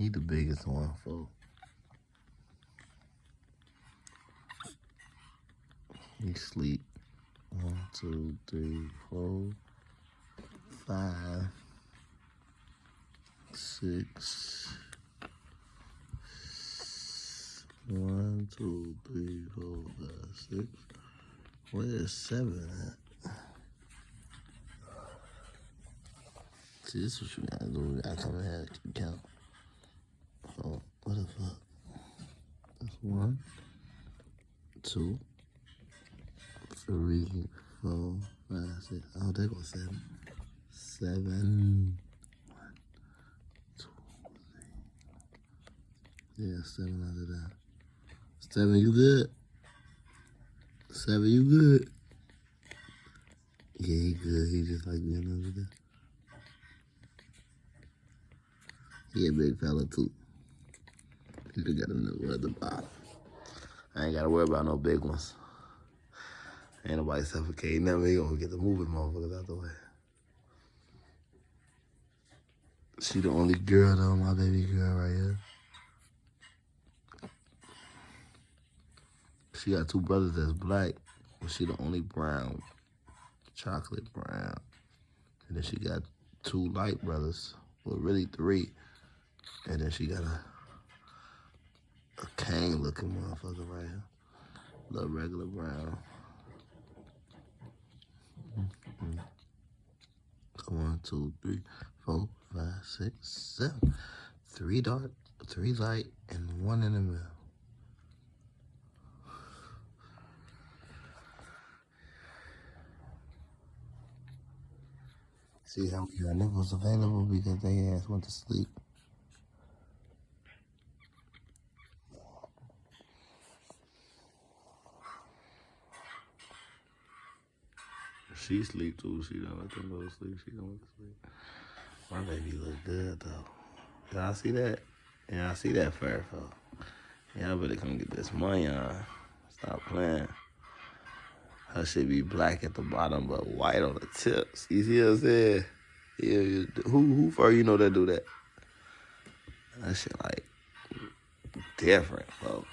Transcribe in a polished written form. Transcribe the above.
He the biggest one, folks. He sleep. 1, 2, 3, 4, 5, 6. 1, 2, 3, 4, 5, 6. Where's 7 at? See, this is what you gotta do. You gotta come in here and count. So, what the fuck? That's 1, 2, 3, 4, 5, 6. Oh, there goes 7. 7. 1, 2, 3. Yeah, 7 under that. 7, you good? 7, you good? Yeah, he good. He just like being under there. He a big fella too. He just got a nipple at the bottom. I ain't gotta worry about no big ones. Ain't nobody suffocating them. He gonna get the moving motherfuckers out the way. She the only girl though, my baby girl right here. She got 2 brothers that's black, but she the only brown, chocolate brown. And then she got 2 light brothers, well really 3. And then she got a cane looking motherfucker right here. Little regular brown. 1, 2, 3, 4, 5, 6, 7. 3 dark, 3 light, and 1 in the middle. See how we got nipples available because they ass went to sleep. She sleep too. She don't let them go to sleep. She don't let them sleep. My baby look good though. Y'all see that? Y'all see that fur folks? Y'all better come get this money on. Stop playing. Her shit be black at the bottom but white on the tips. You see what I'm saying? Yeah, who fur you know that do that? That shit like different, folks.